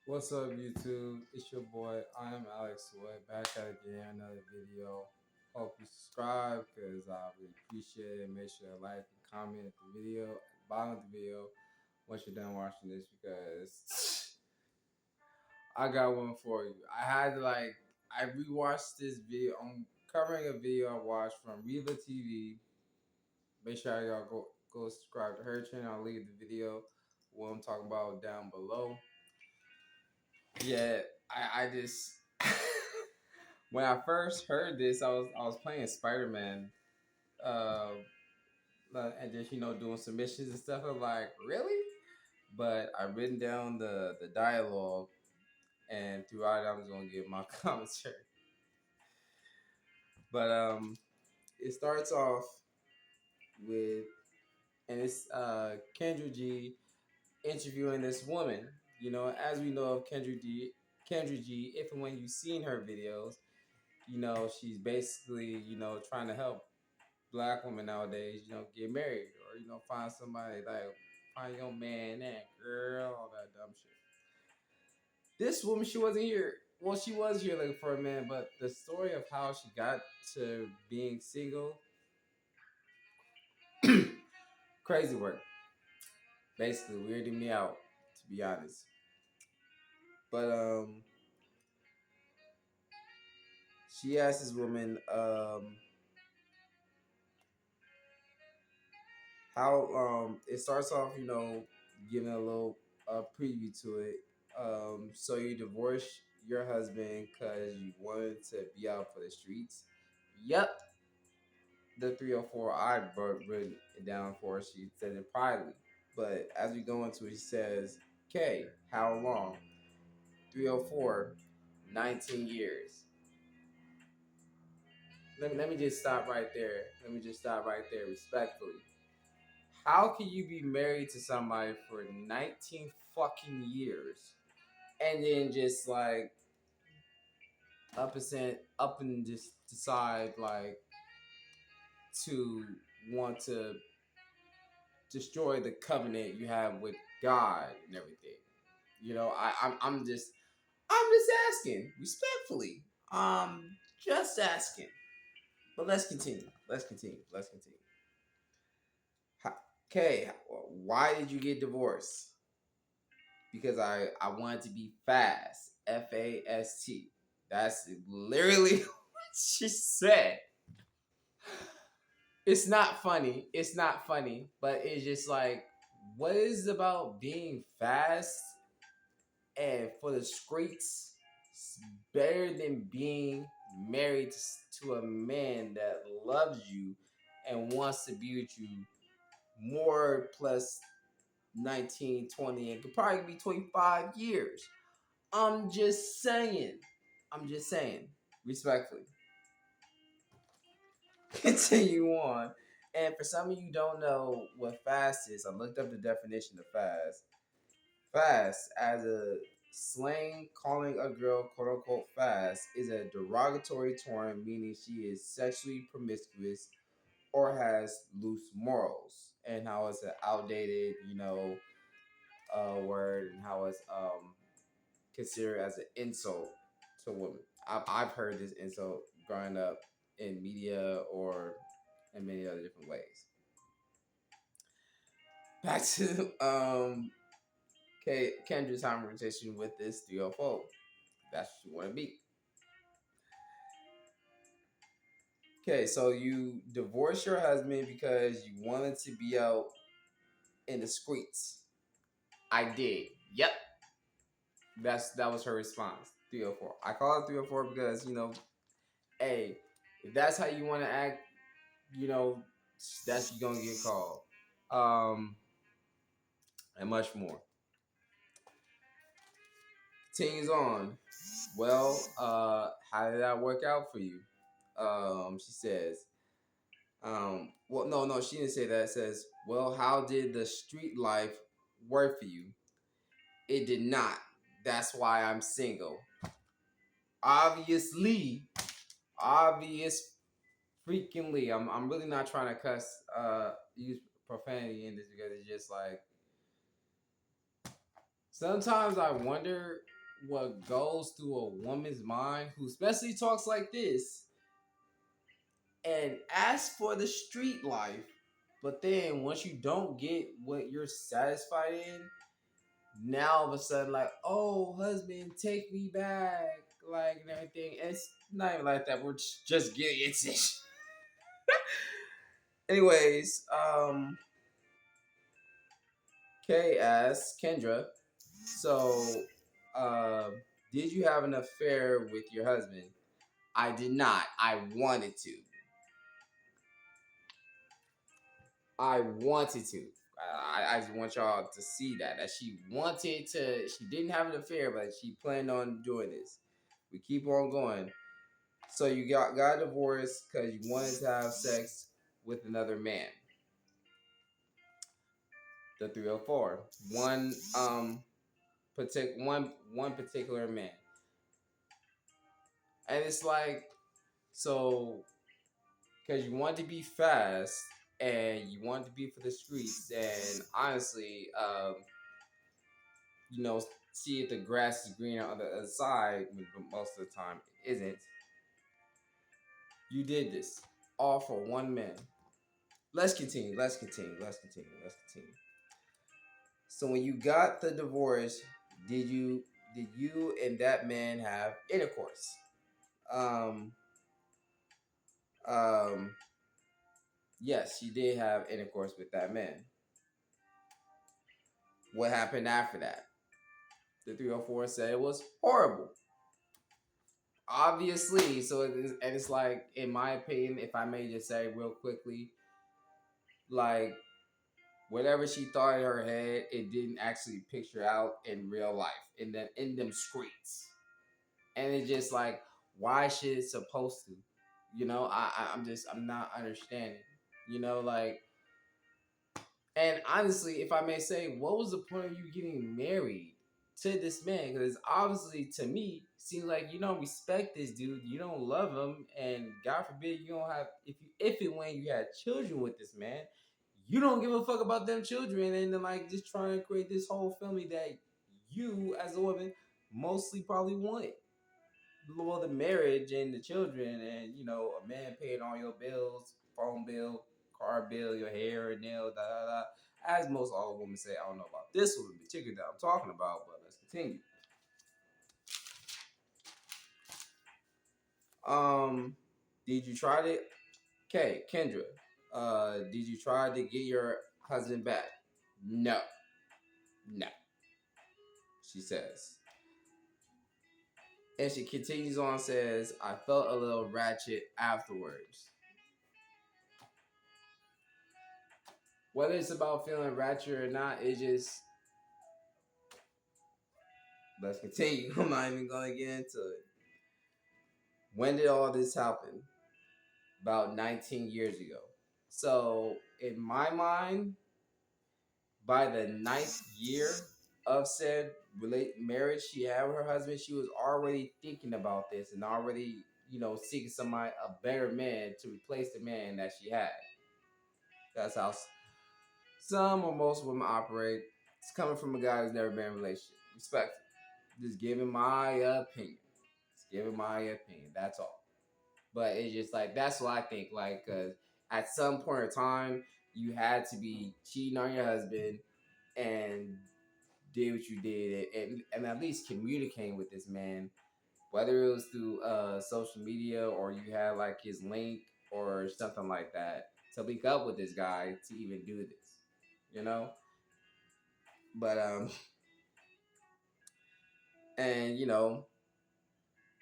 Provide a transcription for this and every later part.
What's up, YouTube? It's your boy. I am Alex Wood, back at it again, another video. Hope you subscribe because I really appreciate it. Make sure to like and comment the video at the bottom of the video once you're done watching this because I got one for you. I rewatched this video. I'm covering a video I watched from RivahTV. Make sure y'all go subscribe to her channel. I'll leave the video what I'm talking about down below. Yeah, I just when I first heard this, I was playing Spider Man, uh, and just doing submissions and stuff. I'm like, really? But I've written down the dialogue, and throughout it, I'm just gonna give my commentary. But it starts off with, and it's Kendra G interviewing this woman. As we know of Kendra G, if and when you've seen her videos, she's basically, trying to help black women nowadays, get married or, find somebody like find your man, that girl, all that dumb shit. This woman, she wasn't here. Well, she was here looking for a man, but the story of how she got to being single, crazy work. Basically, weirding me out, to be honest. But she asked this woman, how it starts off, giving a little preview to it. So you divorced your husband because you wanted to be out for the streets. Yep, the 304 I written it down for her. She said it privately, but as we go into it, she says, "Okay, how long? 304, 19 years." Let me just stop right there. Let me just stop right there, respectfully. How can you be married to somebody for 19 fucking years and then just like up and just decide like to want to destroy the covenant you have with God and everything? I'm just asking respectfully. Just asking. But let's continue. Let's continue. Okay, why did you get divorced? Because I wanted to be fast. FAST. That's literally what she said. It's not funny. It's not funny, but it's just like, what is about being fast and for the streets better than being married to a man that loves you and wants to be with you more plus 19, 20, and could probably be 25 years. I'm just saying. I'm just saying. Respectfully. Continue on. And for some of you who don't know what fast is, I looked up the definition of fast. Fast, as a slang calling a girl quote unquote fast, is a derogatory term meaning she is sexually promiscuous or has loose morals. And how it's an outdated, word, and how it's considered as an insult to women. I've heard this insult growing up in media or in many other different ways. Back to Kendra's conversation with this 304. That's what you want to be. Okay, so you divorced your husband because you wanted to be out in the streets. I did. Yep. That was her response. 304. I call it 304 because, hey, if that's how you want to act, you know, that's you gonna get called. And much more. Continues on. Well, how did that work out for you? She says, well, no, she didn't say that. It says, well, how did the street life work for you? It did not. That's why I'm single. Obviously, obvious freakingly. I'm really not trying to use profanity in this because it's just like Sometimes I wonder what goes through a woman's mind who especially talks like this and asks for the street life, but then once you don't get what you're satisfied in, now all of a sudden like, oh husband, take me back, like and everything. And it's not even like that. We're just getting into it. Anyways, Kay asks Kendra, so uh, did you have an affair with your husband? I did not. I wanted to. I wanted to. I just want y'all to see that she wanted to. She didn't have an affair, but she planned on doing this. We keep on going. So you got divorced because you wanted to have sex with another man. The 304. One particular man. And it's like, so because you want to be fast and you want to be for the streets, and honestly, you know, see if the grass is greener on the other side, but most of the time it isn't. You did this all for one man. Let's continue. Let's continue. Let's continue. Let's continue. So when you got the divorce, did you and that man have intercourse? Um, um, yes, you did have intercourse with that man. What happened after that? The 304 said it was horrible. Obviously, so it is, and it's like, in my opinion, if I may just say real quickly, like whatever she thought in her head, it didn't actually picture out in real life, in them streets. And it's just like, why should it supposed to? You know, I'm not understanding. You know, like, and honestly, if I may say, what was the point of you getting married to this man? Because obviously, to me, seems like you don't respect this dude, you don't love him, and God forbid you don't have, if and when you had children with this man, you don't give a fuck about them children, and then like just trying to create this whole family that you as a woman mostly probably wanted. Well, the marriage and the children, and you know, a man paying all your bills, phone bill, car bill, your hair and nail, da da da. As most all women say, I don't know about this woman in particular that I'm talking about, but let's continue. Um, did you try to? Okay, Kendra. Did you try to get your husband back? No, no. She says, and she continues on. Says, I felt a little ratchet afterwards. Whether it's about feeling ratchet or not, it just, let's continue. I'm not even going to get into it. When did all this happen? About 19 years ago. So, in my mind, by the ninth year of said marriage she had with her husband, she was already thinking about this and already, you know, seeking somebody, a better man to replace the man that she had. That's how some or most women operate. It's coming from a guy who's never been in a relationship. Respect it. Just giving my opinion. Just giving my opinion. That's all. But it's just like, that's what I think. Like, cause at some point in time, you had to be cheating on your husband and did what you did, and at least communicating with this man, whether it was through social media or you had like his link or something like that to link up with this guy to even do this, you know. But and you know,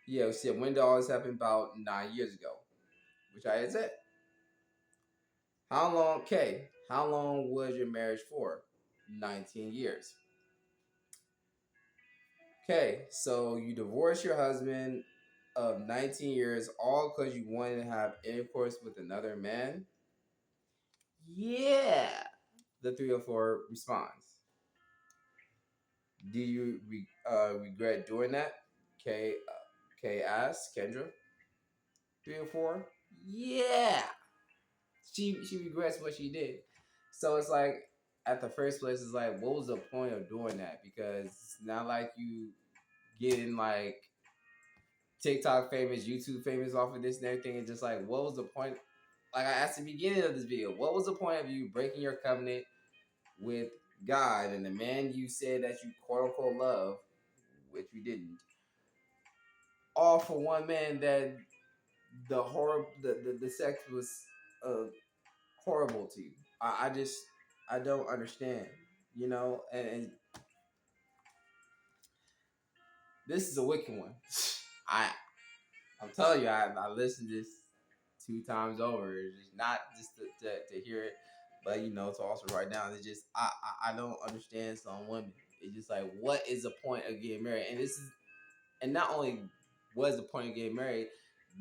yeah, see, when did all this happen? About 9 years ago, which I had said. How long, Kay? How long was your marriage for? 19 years. Okay, so you divorced your husband of 19 years all because you wanted to have intercourse with another man? Yeah. The 304 responds. Do you regret doing that? Kay asks Kendra. 304? Yeah. She regrets what she did. So it's like, at the first place, it's like, what was the point of doing that? Because it's not like you getting like TikTok famous, YouTube famous off of this and everything. It's just like, what was the point? Like I asked at the beginning of this video, what was the point of you breaking your covenant with God and the man you said that you quote unquote love, which you didn't, all for one man that the sex was uh, horrible to you. I just I don't understand, you know, and this is a wicked one. I I'm telling you, I listened to this 2 times over. It's just not just to hear it, but you know, to also write down. It's just I don't understand some women. It's just like, what is the point of getting married? And this is, and not only what is the point of getting married,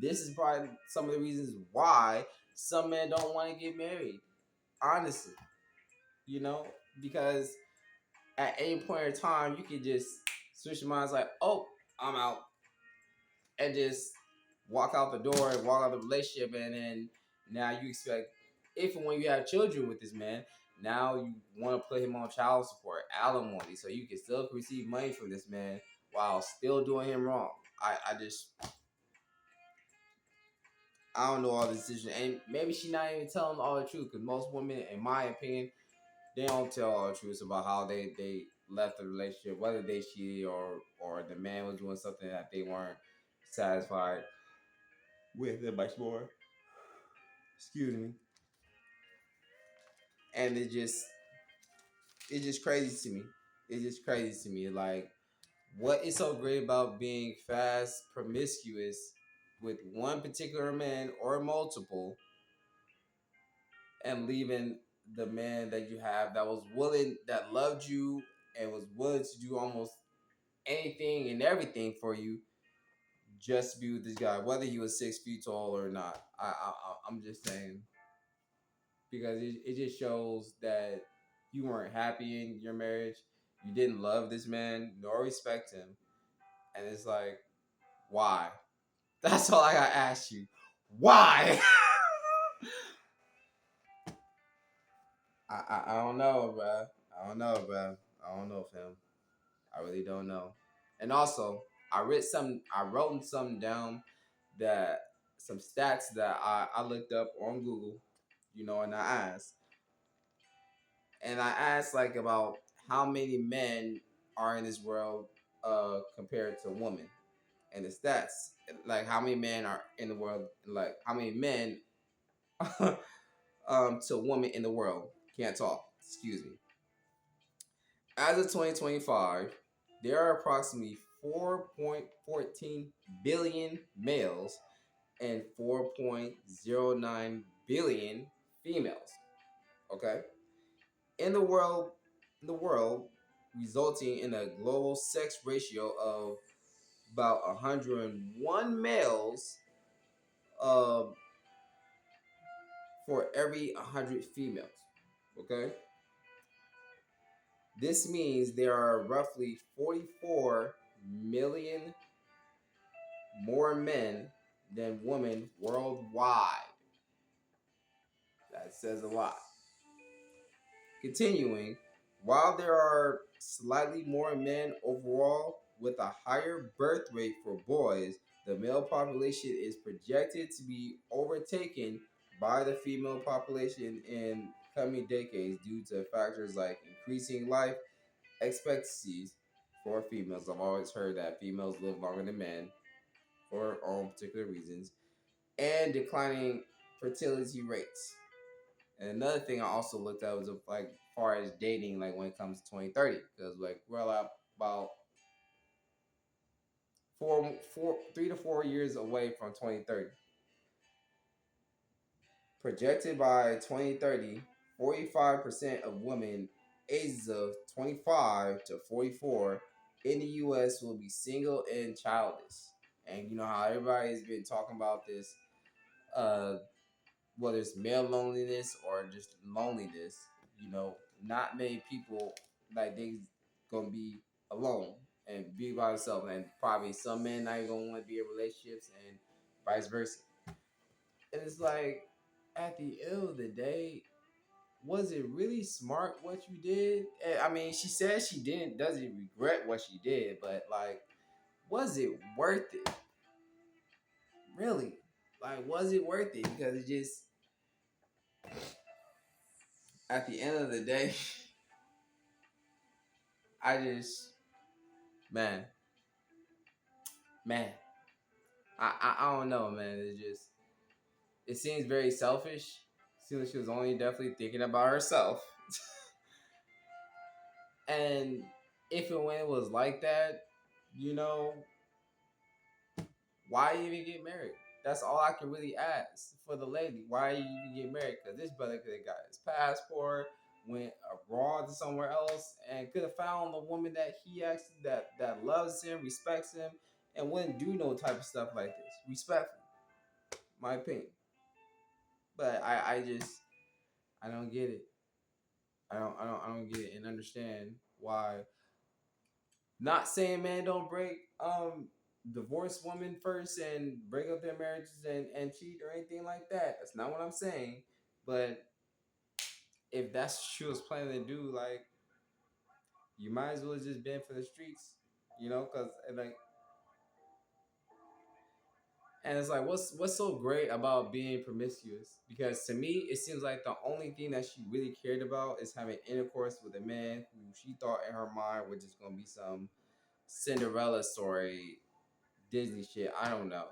this is probably some of the reasons why some men don't want to get married. Honestly, you know, because at any point in time, you can just switch your minds like, oh, I'm out, and just walk out the door and walk out the relationship, and then now you expect, if and when you have children with this man, now you want to put him on child support, alimony, so you can still receive money from this man while still doing him wrong. I just I don't know all the decisions, and maybe she not even telling all the truth, because most women, in my opinion, they don't tell all the truth about how they left the relationship, whether they cheated or the man was doing something that they weren't satisfied with it much more. Excuse me. And it's just crazy to me. It's just crazy to me. Like, what is so great about being fast, promiscuous with one particular man or multiple, and leaving the man that you have that was willing, that loved you, and was willing to do almost anything and everything for you, just to be with this guy, whether he was 6 feet tall or not. I'm just saying, because it just shows that you weren't happy in your marriage. You didn't love this man nor respect him, and it's like, why? That's all I gotta ask you. Why? I don't know, bruh. I don't know, bruh. I don't know, fam. I really don't know. And also, I wrote some down, that some stats that I looked up on Google, you know, and I asked like about how many men are in this world compared to women, and the stats, like how many men are in the world, like how many men to women in the world. Can't talk. Excuse me. As of 2025, there are approximately 4.14 billion males and 4.09 billion females. Okay? In the world, resulting in a global sex ratio of about 101 males uh, for every 100 females. Okay? This means there are roughly 44 million more men than women worldwide. That says a lot. Continuing, while there are slightly more men overall with a higher birth rate for boys, the male population is projected to be overtaken by the female population in coming decades due to factors like increasing life expectancies for females. I've always heard that females live longer than men for all particular reasons, and declining fertility rates. And another thing I also looked at was like far as dating, like when it comes to 2030, because like we're about 3 to 4 years away from 2030. Projected by 2030, 45% of women ages of 25 to 44 in the U.S. will be single and childless. And you know how everybody's been talking about this, uh, whether it's male loneliness or just loneliness, you know, not many people like they gonna be alone and be by themselves, and probably some men not even gonna want to be in relationships and vice versa. And it's like, at the end of the day, was it really smart what you did? I mean, she said she doesn't regret what she did, but like, was it worth it? Really? Like, was it worth it? Because it just, at the end of the day, I just, man, man, I don't know, man. It just, it seems very selfish. Seems like she was only definitely thinking about herself. And if and when it was like that, you know, why even get married? That's all I can really ask for the lady. Why you even get married? Because this brother could have got his passport, went abroad to somewhere else, and could have found the woman that he actually that loves him, respects him, and wouldn't do no type of stuff like this. Respectful, my opinion. But I just I don't get it. I don't get it and understand why. Not saying man don't break divorce women first and break up their marriages and cheat or anything like that. That's not what I'm saying. But if that's what she was planning to do, like you might as well just been for the streets, you know, because like and it's like what's so great about being promiscuous? Because to me, it seems like the only thing that she really cared about is having intercourse with a man who she thought in her mind was just gonna be some Cinderella story, Disney shit. I don't know.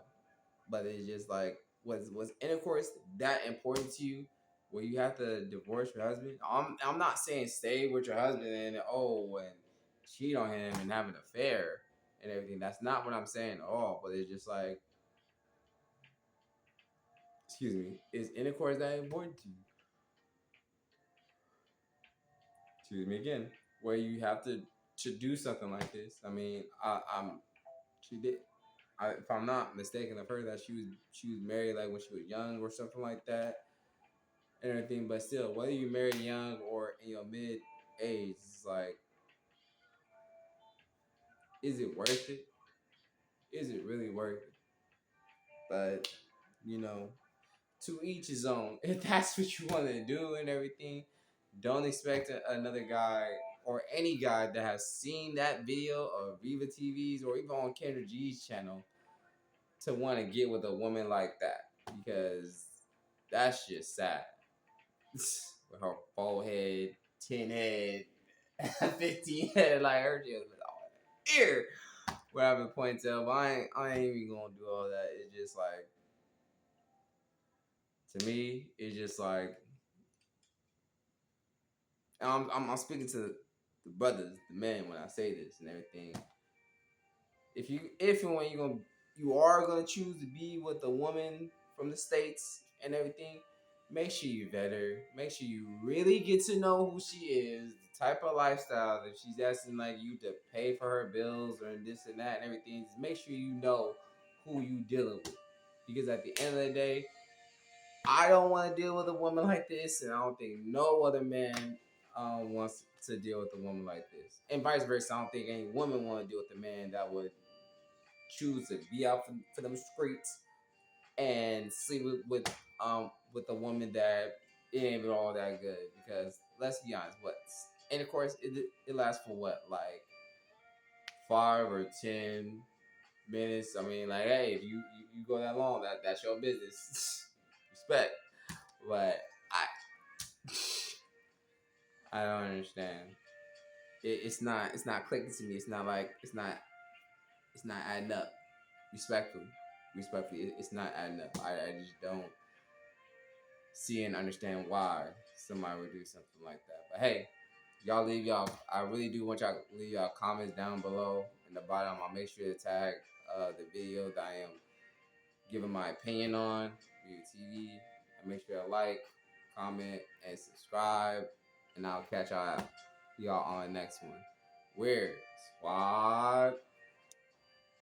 But it's just like was intercourse that important to you where you have to divorce your husband? I'm not saying stay with your husband and cheat on him and have an affair and everything. That's not what I'm saying at all. But it's just like, excuse me, is intercourse that important to you? Excuse me again, where you have to do something like this. I mean, I'm she did. If I'm not mistaken, I've heard that she was married like when she was young or something like that and everything. But still, whether you married young or in your mid age, it's like, is it worth it? Is it really worth it? But you know, to each his own. If that's what you want to do and everything, don't expect another guy or any guy that has seen that video of Riva TV's or even on Kendra G's channel to want to get with a woman like that because that's just sad. With her bald head, 10 head, 15 head, like her just was all ear. We're having ponytail, but I ain't even gonna do all that. It's just like, to me, it's just like, I'm speaking to the brothers, the men when I say this and everything. If and when you are gonna choose to be with a woman from the States and everything, make sure you vet her. Make sure you really get to know who she is, the type of lifestyle. If she's asking like you to pay for her bills or this and that and everything, just make sure you know who you dealing with. Because at the end of the day, I don't want to deal with a woman like this, and I don't think no other man wants to deal with a woman like this. And vice versa, I don't think any woman want to deal with a man that would choose to be out for them streets and sleep with a woman that it ain't even all that good. Because let's be honest, what intercourse it lasts for what, like 5 or 10 minutes. I mean, like, hey, if you go that long, that's your business. Respect. But I don't understand. It's not clicking to me. It's not adding up. Respectfully, it's not adding up. I just don't see and understand why somebody would do something like that. But hey, y'all leave y'all. I really do want y'all to leave y'all comments down below in the bottom. I'll make sure to tag the video that I am giving my opinion on RivahTV. And make sure to like, comment, and subscribe. And I'll catch y'all on the next one. Weird Squad.